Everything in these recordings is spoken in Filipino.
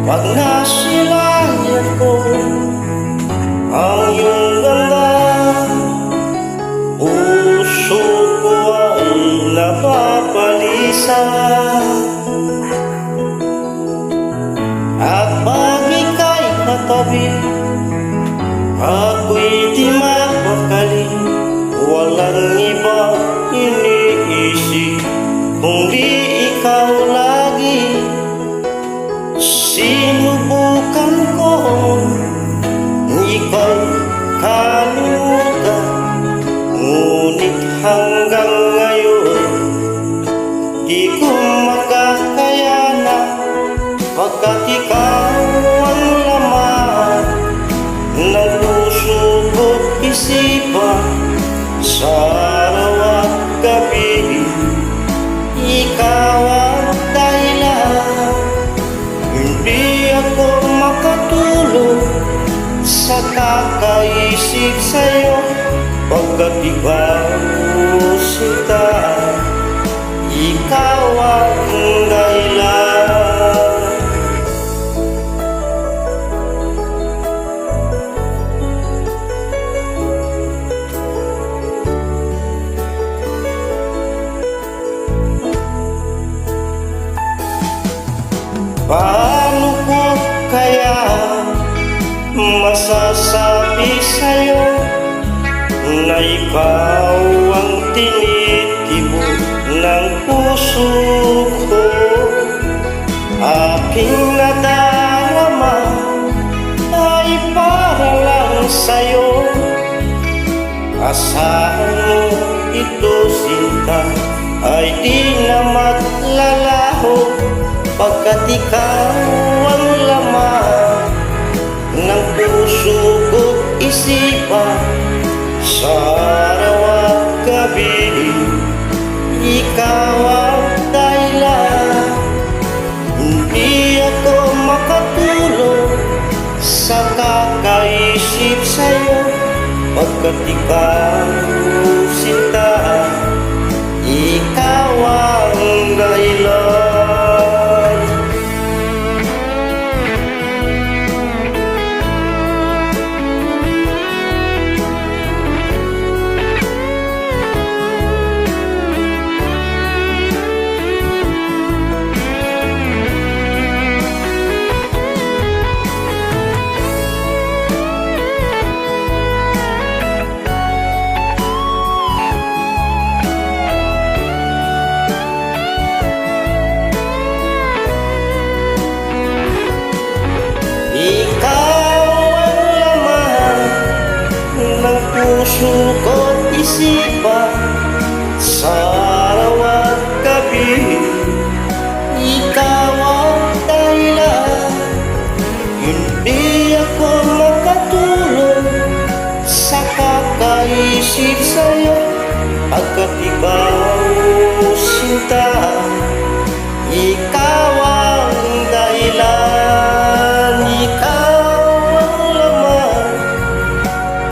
Pag nasilayan ko ang iyong ganda, puso ko ay napapalisa. At pag ika'y katabi, ako'y di mapakali. Walang ibang iniisip kundi ikaw lagi. Sinubukan ko ika'y kalimutan, ngunit hanggang ngayon di ko makakayanan, pagkat ikaw ang laman ng puso ko't isipan. Sa araw at gabi, ikaw ang dahilan. Hindi ako makatulog sa kakaisip sa'yo, pagkat ikaw sinta, ikaw ang dahilan. Paano ko kaya masasabi sa'yo na ikaw ang tinitibok ng puso ko? Aking nadarama ay para lang sa'yo. Asahan mo ito, sinta, ay di na maglalaho, pagkat ikaw ang laman ng puso ko't isipan. Sa araw at gabi, ikaw ang dahilan. Hindi ako makatulog sa kakaisip sa'yo, pagkat ikaw sinta, ikaw ang dahilan. Puso ko't isipan. Sa araw at gabi, ikaw ang dahilan. Hindi ako makatulog sa kakaisip sa'yo, pagkat ikaw sinta, ikaw ang dahilan. Ikaw ang laman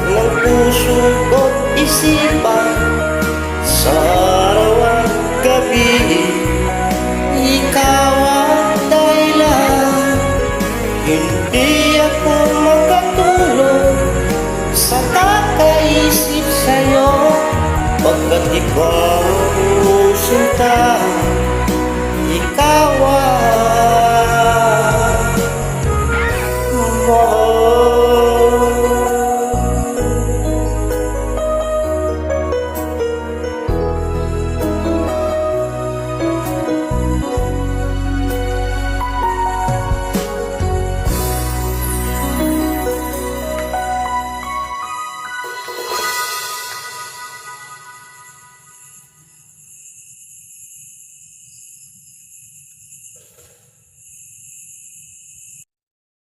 ng puso ko't isipan. Sa araw at gabi, ikaw ang dahilan. Hindi ako makatulog sa kakaisip sa'yo, pagkat ikaw